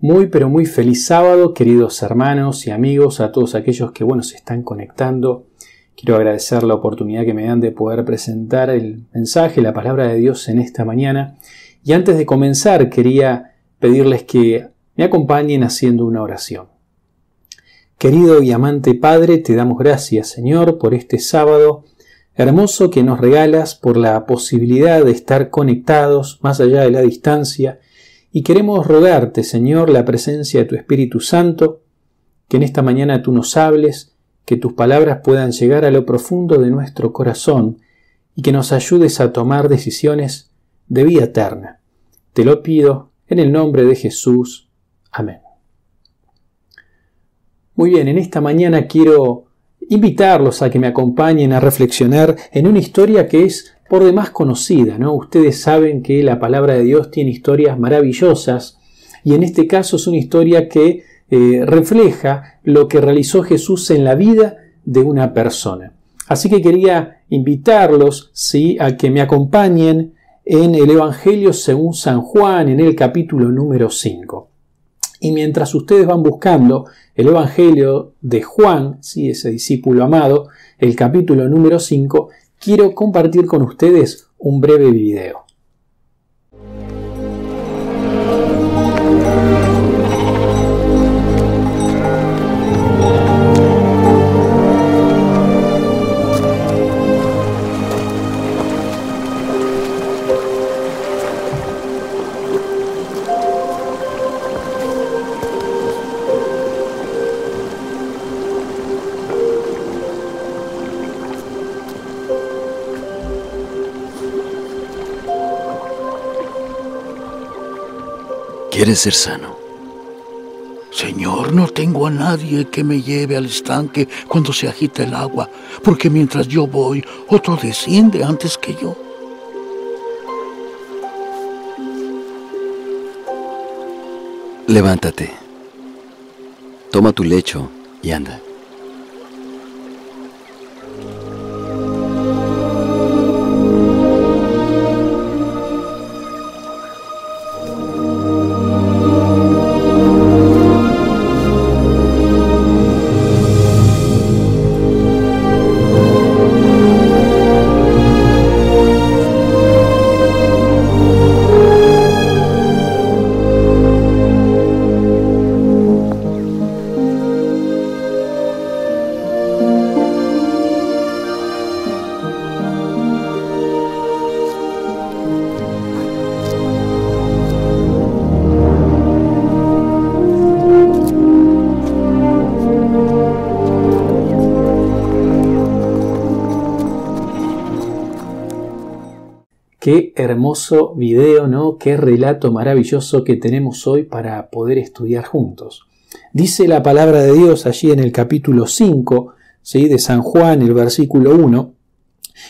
Muy pero muy feliz sábado, queridos hermanos y amigos, a todos aquellos que se están conectando. Quiero agradecer la oportunidad que me dan de poder presentar el mensaje, la palabra de Dios en esta mañana. Y antes de comenzar quería pedirles que me acompañen haciendo una oración. Querido y amante Padre, te damos gracias, Señor, por este sábado hermoso que nos regalas, por la posibilidad de estar conectados más allá de la distancia. Y queremos rogarte, Señor, la presencia de tu Espíritu Santo, que en esta mañana tú nos hables, que tus palabras puedan llegar a lo profundo de nuestro corazón y que nos ayudes a tomar decisiones de vida eterna. Te lo pido en el nombre de Jesús. Amén. Muy bien, en esta mañana quiero invitarlos a que me acompañen a reflexionar en una historia que es por demás conocida, ¿no? Ustedes saben que la palabra de Dios tiene historias maravillosas y en este caso es una historia que refleja lo que realizó Jesús en la vida de una persona. Así que quería invitarlos, ¿sí?, a que me acompañen en el Evangelio según San Juan, en el capítulo número 5. Y mientras ustedes van buscando el Evangelio de Juan, ¿sí?, ese discípulo amado, el capítulo número 5, quiero compartir con ustedes un breve video. ¿Quieres ser sano? Señor, no tengo a nadie que me lleve al estanque cuando se agita el agua, porque mientras yo voy, otro desciende antes que yo. Levántate, toma tu lecho y anda. Qué hermoso video, ¿no? Qué relato maravilloso que tenemos hoy para poder estudiar juntos. Dice la palabra de Dios allí en el capítulo 5, ¿sí?, de San Juan, el versículo 1.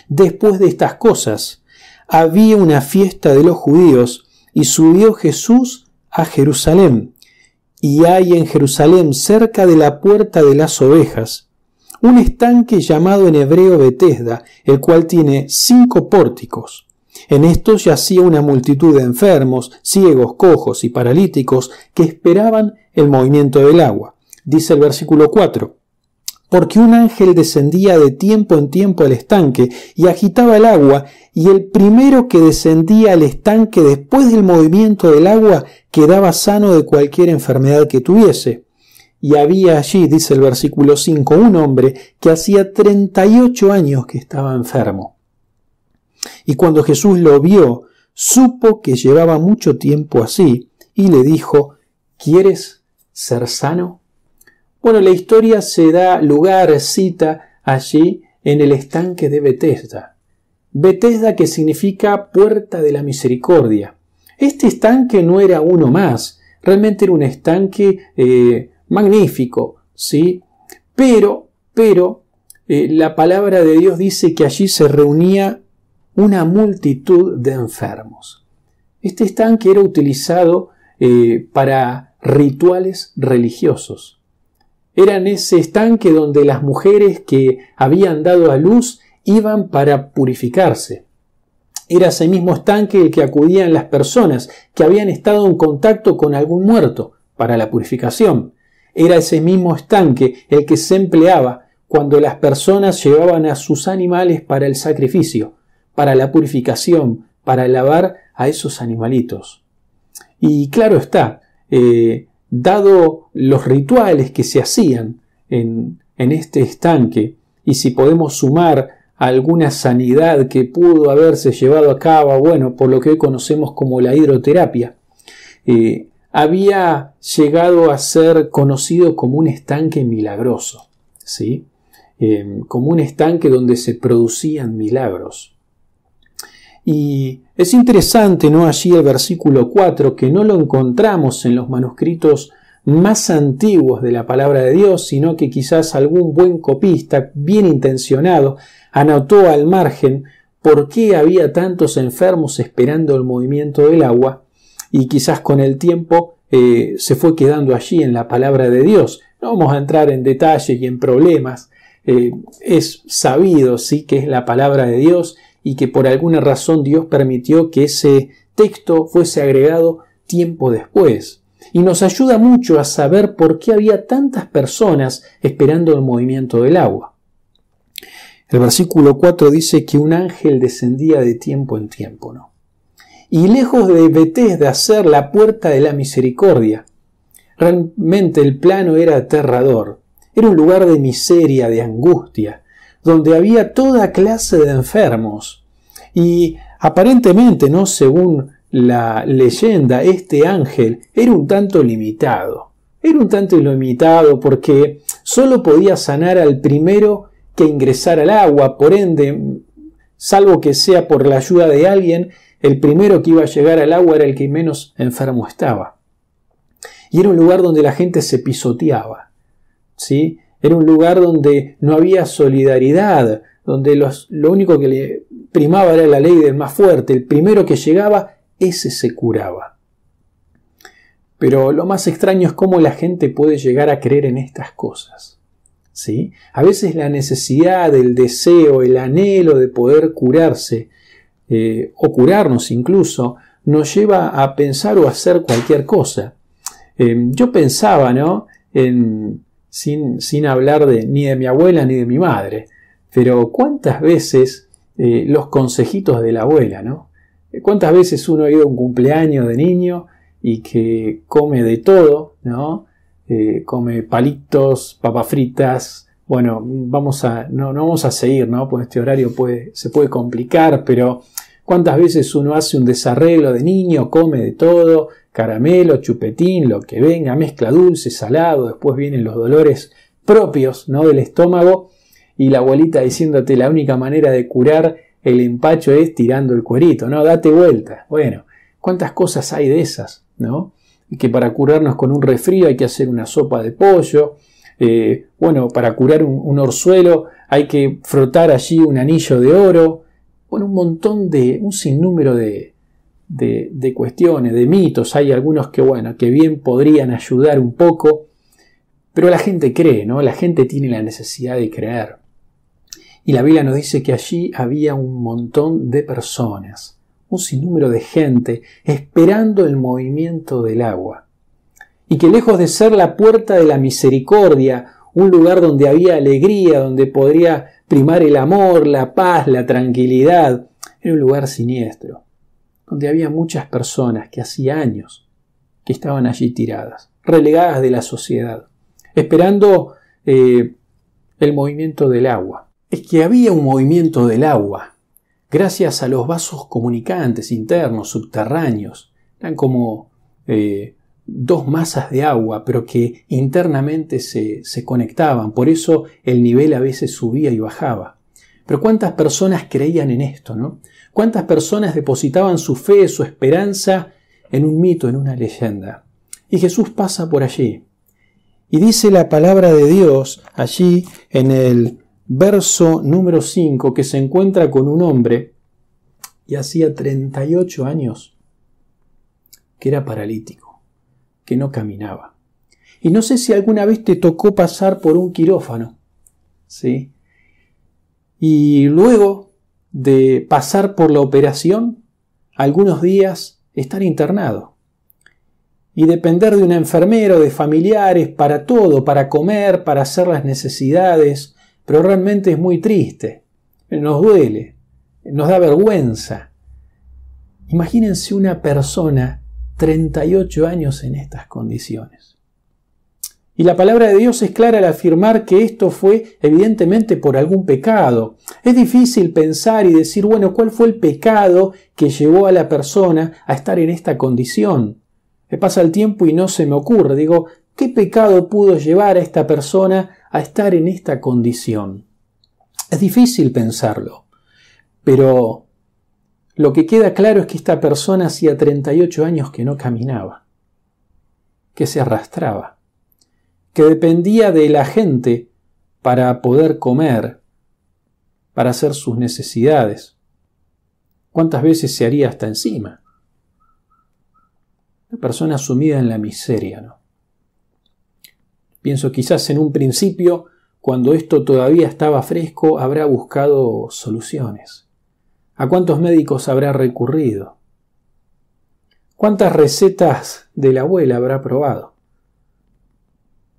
Después de estas cosas, había una fiesta de los judíos y subió Jesús a Jerusalén. Y hay en Jerusalén, cerca de la puerta de las ovejas, un estanque llamado en hebreo Betesda, el cual tiene 5 pórticos. En estos yacía una multitud de enfermos, ciegos, cojos y paralíticos que esperaban el movimiento del agua. Dice el versículo 4, porque un ángel descendía de tiempo en tiempo al estanque y agitaba el agua, y el primero que descendía al estanque después del movimiento del agua quedaba sano de cualquier enfermedad que tuviese. Y había allí, dice el versículo 5, un hombre que hacía 38 años que estaba enfermo. Y cuando Jesús lo vio, supo que llevaba mucho tiempo así, y le dijo, ¿quieres ser sano? Bueno, la historia se da lugar, cita allí en el estanque de Betesda. Betesda, que significa puerta de la misericordia. Este estanque no era uno más, realmente era un estanque magnífico, ¿sí? Pero la palabra de Dios dice que allí se reunía una multitud de enfermos. Este estanque era utilizado para rituales religiosos. Era en ese estanque donde las mujeres que habían dado a luz iban para purificarse. Era ese mismo estanque el que acudían las personas que habían estado en contacto con algún muerto para la purificación. Era ese mismo estanque el que se empleaba cuando las personas llevaban a sus animales para el sacrificio, para la purificación, para lavar a esos animalitos. Y claro está, dado los rituales que se hacían en este estanque, y si podemos sumar alguna sanidad que pudo haberse llevado a cabo, bueno, por lo que hoy conocemos como la hidroterapia, había llegado a ser conocido como un estanque milagroso, ¿sí? Como un estanque donde se producían milagros. Y es interesante, ¿no?, allí el versículo 4, que no lo encontramos en los manuscritos más antiguos de la palabra de Dios, sino que quizás algún buen copista, bien intencionado, anotó al margen por qué había tantos enfermos esperando el movimiento del agua, y quizás con el tiempo se fue quedando allí en la palabra de Dios. No vamos a entrar en detalles y en problemas. Es sabido, sí, que es la palabra de Dios y que por alguna razón Dios permitió que ese texto fuese agregado tiempo después. Y nos ayuda mucho a saber por qué había tantas personas esperando el movimiento del agua. El versículo 4 dice que un ángel descendía de tiempo en tiempo, ¿no? Y lejos de Betesda hacer la puerta de la misericordia, realmente el plano era aterrador. Era un lugar de miseria, de angustia, donde había toda clase de enfermos. Y aparentemente, ¿no?, según la leyenda, este ángel era un tanto limitado. Era un tanto limitado porque solo podía sanar al primero que ingresara al agua. Por ende, salvo que sea por la ayuda de alguien, el primero que iba a llegar al agua era el que menos enfermo estaba. Y era un lugar donde la gente se pisoteaba, ¿sí? Era un lugar donde no había solidaridad, donde lo único que le primaba era la ley del más fuerte. El primero que llegaba, ese se curaba. Pero lo más extraño es cómo la gente puede llegar a creer en estas cosas, ¿sí? A veces la necesidad, el deseo, el anhelo de poder curarse, o curarnos incluso, nos lleva a pensar o a hacer cualquier cosa. Yo pensaba, ¿no?, sin hablar ni de mi abuela ni de mi madre, pero cuántas veces los consejitos de la abuela, ¿no? Cuántas veces uno ha ido a un cumpleaños de niño y que come de todo, ¿no? Come palitos, papas fritas. Bueno, no vamos a seguir, ¿no? Pues este horario se puede complicar, pero cuántas veces uno hace un desarreglo de niño, come de todo, caramelo, chupetín, lo que venga, mezcla dulce, salado, después vienen los dolores propios, ¿no?, del estómago, y la abuelita diciéndote la única manera de curar el empacho es tirando el cuerito, ¿no? Date vuelta. Bueno, cuántas cosas hay de esas, ¿no? Que para curarnos con un resfrío hay que hacer una sopa de pollo. Bueno, para curar un orzuelo hay que frotar allí un anillo de oro. Bueno, un sinnúmero de cuestiones, de mitos. Hay algunos que bien podrían ayudar un poco, pero la gente cree, ¿no? La gente tiene la necesidad de creer. Y la Biblia nos dice que allí había un montón de personas, un sinnúmero de gente esperando el movimiento del agua. Y que lejos de ser la puerta de la misericordia, un lugar donde había alegría, donde podría primar el amor, la paz, la tranquilidad, era un lugar siniestro, donde había muchas personas que hacía años que estaban allí tiradas, relegadas de la sociedad, esperando el movimiento del agua. Es que había un movimiento del agua, gracias a los vasos comunicantes internos, subterráneos. Eran como dos masas de agua, pero que internamente se conectaban. Por eso el nivel a veces subía y bajaba. Pero ¿cuántas personas creían en esto, no? ¿Cuántas personas depositaban su fe, su esperanza en un mito, en una leyenda? Y Jesús pasa por allí. Y dice la palabra de Dios allí en el verso número 5, que se encuentra con un hombre y hacía 38 años que era paralítico, que no caminaba. Y no sé si alguna vez te tocó pasar por un quirófano, ¿sí? Y luego de pasar por la operación, algunos días estar internado. y depender de una enfermera o de familiares para todo, para comer, para hacer las necesidades, pero realmente es muy triste, nos duele, nos da vergüenza. Imagínense una persona 38 años en estas condiciones. Y la palabra de Dios es clara al afirmar que esto fue evidentemente por algún pecado. Es difícil pensar y decir, bueno, ¿cuál fue el pecado que llevó a la persona a estar en esta condición? Me pasa el tiempo y no se me ocurre. Digo, ¿qué pecado pudo llevar a esta persona a estar en esta condición? Es difícil pensarlo, pero lo que queda claro es que esta persona hacía 38 años que no caminaba, que se arrastraba, que dependía de la gente para poder comer, para hacer sus necesidades. ¿Cuántas veces se haría hasta encima? Una persona sumida en la miseria, ¿no? Pienso quizás en un principio, cuando esto todavía estaba fresco, habrá buscado soluciones. ¿A cuántos médicos habrá recurrido? ¿Cuántas recetas de la abuela habrá probado?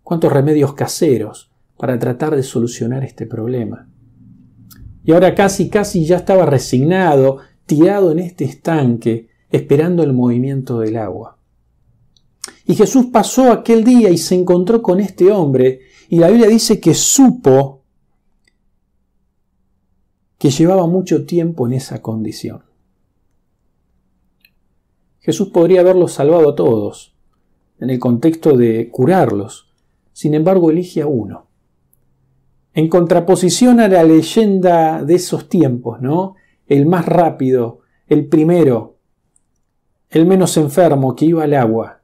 ¿Cuántos remedios caseros para tratar de solucionar este problema? Y ahora casi ya estaba resignado, tirado en este estanque, esperando el movimiento del agua. Y Jesús pasó aquel día y se encontró con este hombre, y la Biblia dice que supo que llevaba mucho tiempo en esa condición. Jesús podría haberlos salvado a todos, en el contexto de curarlos. Sin embargo, elige a uno. En contraposición a la leyenda de esos tiempos, ¿no? El más rápido, el primero, el menos enfermo que iba al agua.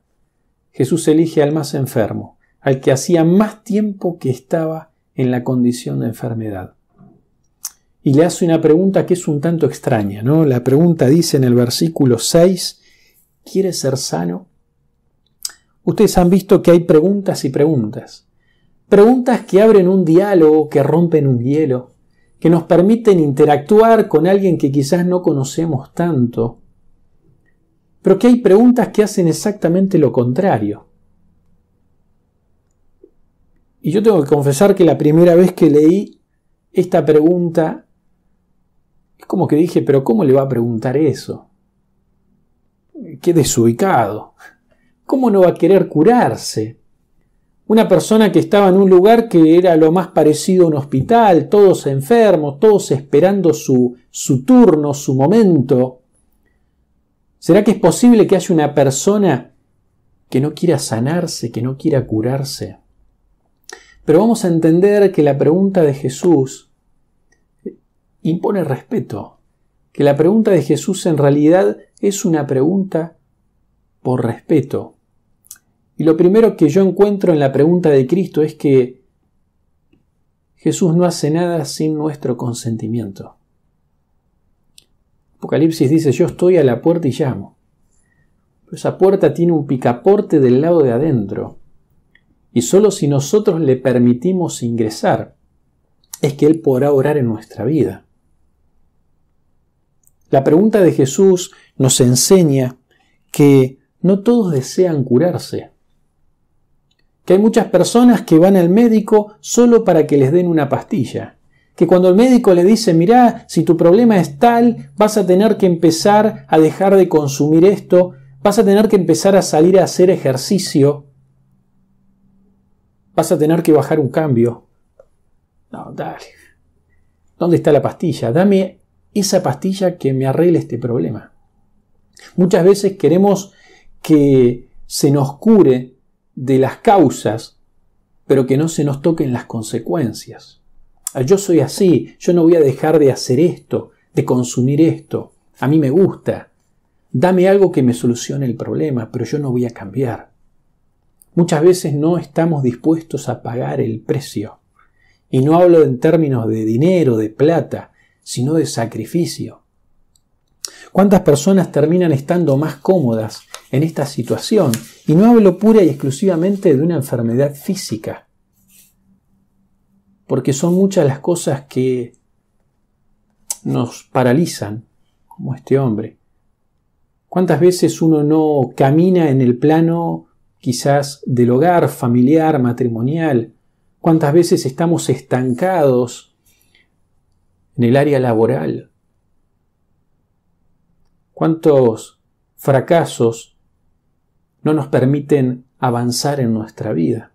Jesús elige al más enfermo, al que hacía más tiempo que estaba en la condición de enfermedad. Y le hace una pregunta que es un tanto extraña, ¿no? La pregunta dice en el versículo 6, ¿quieres ser sano? Ustedes han visto que hay preguntas y preguntas. Preguntas que abren un diálogo, que rompen un hielo, que nos permiten interactuar con alguien que quizás no conocemos tanto. Pero que hay preguntas que hacen exactamente lo contrario. Y yo tengo que confesar que la primera vez que leí esta pregunta, es como que dije, pero ¿cómo le va a preguntar eso? Qué desubicado. ¿Cómo no va a querer curarse? Una persona que estaba en un lugar que era lo más parecido a un hospital, todos enfermos, todos esperando su turno, su momento. ¿Será que es posible que haya una persona que no quiera sanarse, que no quiera curarse? Pero vamos a entender que la pregunta de Jesús impone respeto, que la pregunta de Jesús en realidad es una pregunta por respeto. Y lo primero que yo encuentro en la pregunta de Cristo es que Jesús no hace nada sin nuestro consentimiento. Apocalipsis dice, yo estoy a la puerta y llamo. Pero esa puerta tiene un picaporte del lado de adentro. Y solo si nosotros le permitimos ingresar, es que Él podrá orar en nuestra vida. La pregunta de Jesús nos enseña que no todos desean curarse. Que hay muchas personas que van al médico solo para que les den una pastilla. Que cuando el médico le dice, mirá, si tu problema es tal, vas a tener que empezar a dejar de consumir esto, vas a tener que empezar a salir a hacer ejercicio, vas a tener que bajar un cambio. No, dale. ¿Dónde está la pastilla? Dame esa pastilla que me arregle este problema. Muchas veces queremos que se nos cure de las causas, pero que no se nos toquen las consecuencias. Yo soy así, yo no voy a dejar de hacer esto, de consumir esto. A mí me gusta. Dame algo que me solucione el problema, pero yo no voy a cambiar. Muchas veces no estamos dispuestos a pagar el precio. Y no hablo en términos de dinero, de plata, sino de sacrificio. ¿Cuántas personas terminan estando más cómodas en esta situación? Y no hablo pura y exclusivamente de una enfermedad física, porque son muchas las cosas que nos paralizan, como este hombre. ¿Cuántas veces uno no camina en el plano quizás del hogar familiar, matrimonial? ¿Cuántas veces estamos estancados en el área laboral? ¿Cuántos fracasos no nos permiten avanzar en nuestra vida?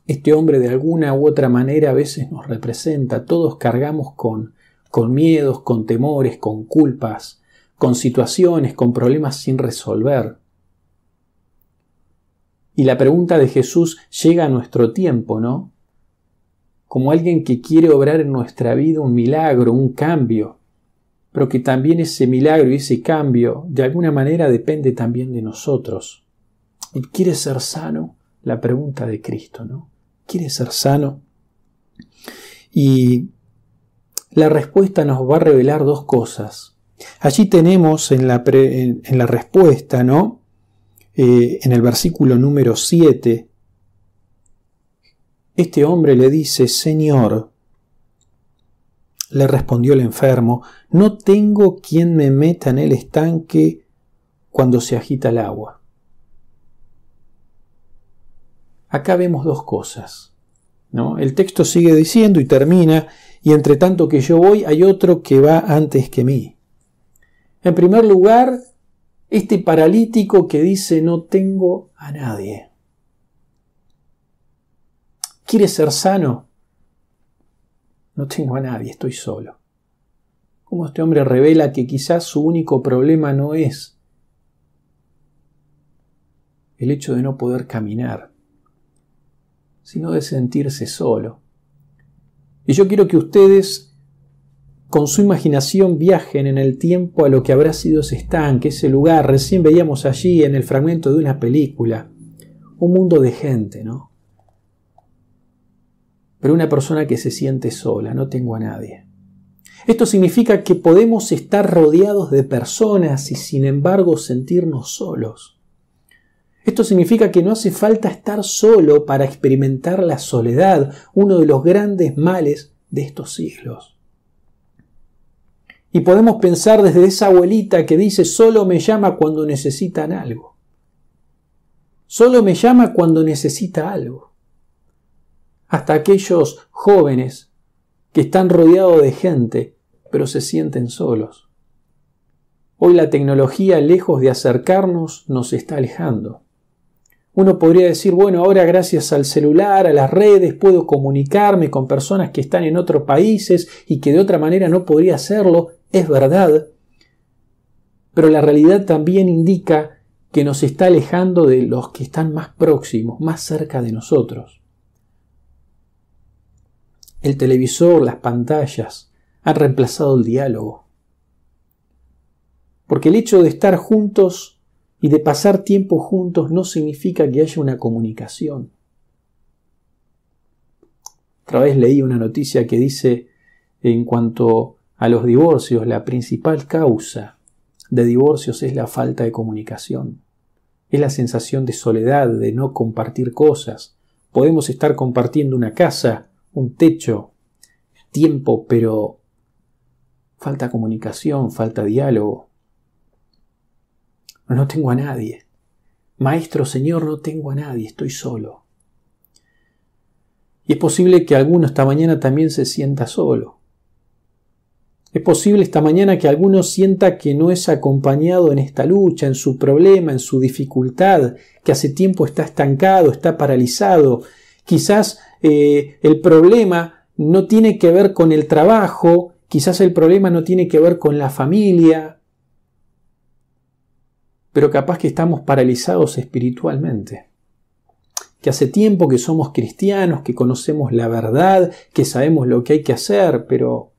Este hombre de alguna u otra manera a veces nos representa. Todos cargamos con miedos, con temores, con culpas, con situaciones, con problemas sin resolver. Y la pregunta de Jesús llega a nuestro tiempo, ¿no? Como alguien que quiere obrar en nuestra vida un milagro, un cambio, pero que también ese milagro y ese cambio de alguna manera depende también de nosotros. ¿Quieres ser sano? La pregunta de Cristo, ¿no? ¿Quieres ser sano? Y la respuesta nos va a revelar dos cosas. Allí tenemos en la respuesta, ¿no? En el versículo número 7, este hombre le dice: Señor, le respondió el enfermo, no tengo quien me meta en el estanque cuando se agita el agua. Acá vemos dos cosas, ¿no? El texto sigue diciendo y termina: y entre tanto que yo voy, hay otro que va antes que mí. En primer lugar, este paralítico que dice: no tengo a nadie. ¿Quieres ser sano? No tengo a nadie, estoy solo. Como este hombre revela que quizás su único problema no es el hecho de no poder caminar, sino de sentirse solo. Y yo quiero que ustedes, con su imaginación, viajen en el tiempo a lo que habrá sido ese estanque, ese lugar. Recién veíamos allí en el fragmento de una película, un mundo de gente, ¿no? Pero una persona que se siente sola, no tengo a nadie. Esto significa que podemos estar rodeados de personas y sin embargo sentirnos solos. Esto significa que no hace falta estar solo para experimentar la soledad, uno de los grandes males de estos siglos. Y podemos pensar desde esa abuelita que dice: solo me llama cuando necesitan algo. Solo me llama cuando necesita algo. Hasta aquellos jóvenes que están rodeados de gente, pero se sienten solos. Hoy la tecnología, lejos de acercarnos, nos está alejando. Uno podría decir: bueno, ahora gracias al celular, a las redes, puedo comunicarme con personas que están en otros países y que de otra manera no podría hacerlo. Es verdad, pero la realidad también indica que nos está alejando de los que están más próximos, más cerca de nosotros. El televisor, las pantallas han reemplazado el diálogo. Porque el hecho de estar juntos y de pasar tiempo juntos no significa que haya una comunicación. Otra vez leí una noticia que dice, en cuanto a los divorcios, la principal causa de divorcios es la falta de comunicación. Es la sensación de soledad, de no compartir cosas. Podemos estar compartiendo una casa, un techo, tiempo, pero falta comunicación, falta diálogo. No tengo a nadie. Maestro, Señor, no tengo a nadie, estoy solo. Y es posible que alguno esta mañana también se sienta solo. Es posible esta mañana que alguno sienta que no es acompañado en esta lucha, en su problema, en su dificultad, que hace tiempo está estancado, está paralizado. Quizás el problema no tiene que ver con el trabajo, quizás el problema no tiene que ver con la familia, pero capaz que estamos paralizados espiritualmente. Que hace tiempo que somos cristianos, que conocemos la verdad, que sabemos lo que hay que hacer, pero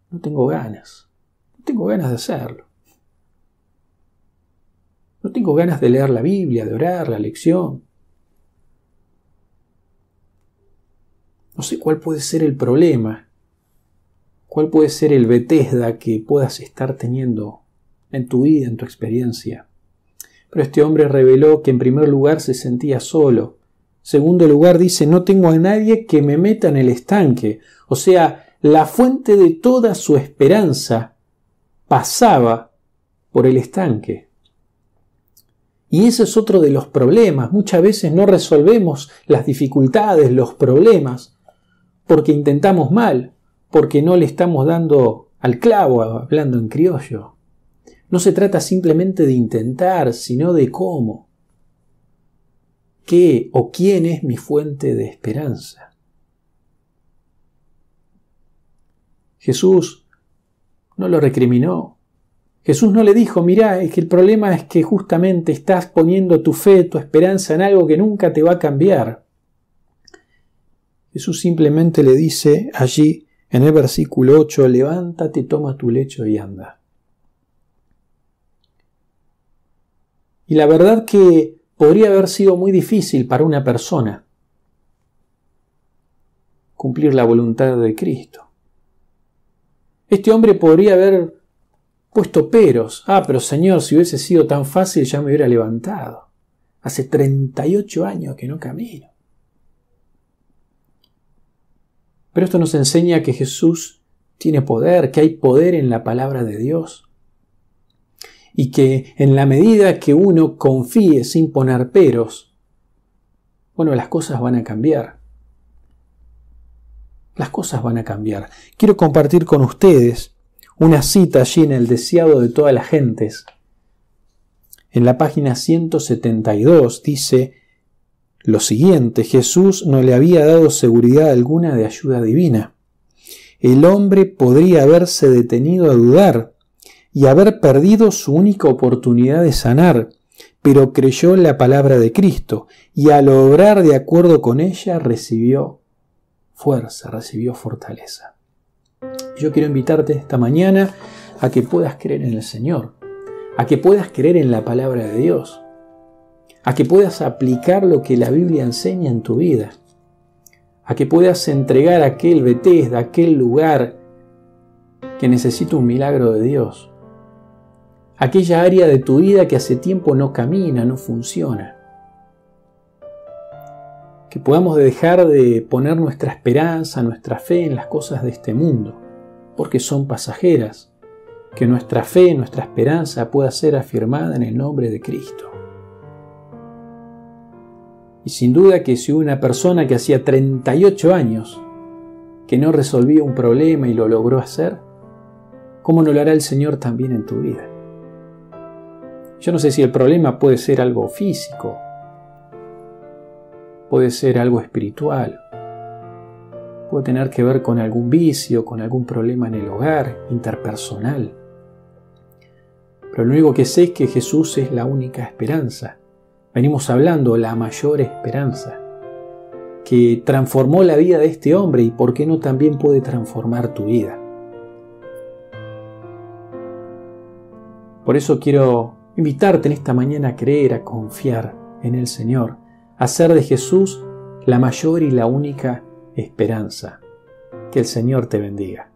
no tengo ganas. No tengo ganas de hacerlo. No tengo ganas de leer la Biblia, de orar, la lección. No sé cuál puede ser el problema, cuál puede ser el Bethesda que puedas estar teniendo en tu vida, en tu experiencia. Pero este hombre reveló que en primer lugar se sentía solo. En segundo lugar dice, no tengo a nadie que me meta en el estanque. O sea, la fuente de toda su esperanza pasaba por el estanque. Y ese es otro de los problemas. Muchas veces no resolvemos las dificultades, los problemas, porque intentamos mal, porque no le estamos dando al clavo, hablando en criollo. No se trata simplemente de intentar, sino de cómo. ¿Qué o quién es mi fuente de esperanza? Jesús no lo recriminó. Jesús no le dijo, mirá, es que el problema es que justamente estás poniendo tu fe, tu esperanza en algo que nunca te va a cambiar. Jesús simplemente le dice allí en el versículo 8, levántate, toma tu lecho y anda. Y la verdad que podría haber sido muy difícil para una persona cumplir la voluntad de Cristo. Este hombre podría haber puesto peros. Pero Señor, si hubiese sido tan fácil ya me hubiera levantado. Hace 38 años que no camino. Pero esto nos enseña que Jesús tiene poder, que hay poder en la palabra de Dios. Y que en la medida que uno confíe sin poner peros, las cosas van a cambiar. Las cosas van a cambiar. Quiero compartir con ustedes una cita allí en el deseado de todas las gentes. En la página 172 dice lo siguiente: Jesús no le había dado seguridad alguna de ayuda divina. El hombre podría haberse detenido a dudar y haber perdido su única oportunidad de sanar, pero creyó en la palabra de Cristo y al obrar de acuerdo con ella recibió fuerza, recibió fortaleza. Yo quiero invitarte esta mañana a que puedas creer en el Señor, a que puedas creer en la palabra de Dios, a que puedas aplicar lo que la Biblia enseña en tu vida, a que puedas entregar aquel Betesda, aquel lugar que necesita un milagro de Dios, aquella área de tu vida que hace tiempo no camina, no funciona. Que podamos dejar de poner nuestra esperanza, nuestra fe en las cosas de este mundo, porque son pasajeras. Que nuestra fe, nuestra esperanza pueda ser afirmada en el nombre de Cristo. Y sin duda que si una persona que hacía 38 años que no resolvía un problema y lo logró hacer, ¿cómo no lo hará el Señor también en tu vida? Yo no sé si el problema puede ser algo físico, puede ser algo espiritual, puede tener que ver con algún vicio, con algún problema en el hogar, interpersonal. Pero lo único que sé es que Jesús es la única esperanza. Venimos hablando la mayor esperanza, que transformó la vida de este hombre y por qué no también puede transformar tu vida. Por eso quiero invitarte en esta mañana a creer, a confiar en el Señor, a hacer de Jesús la mayor y la única esperanza. Que el Señor te bendiga.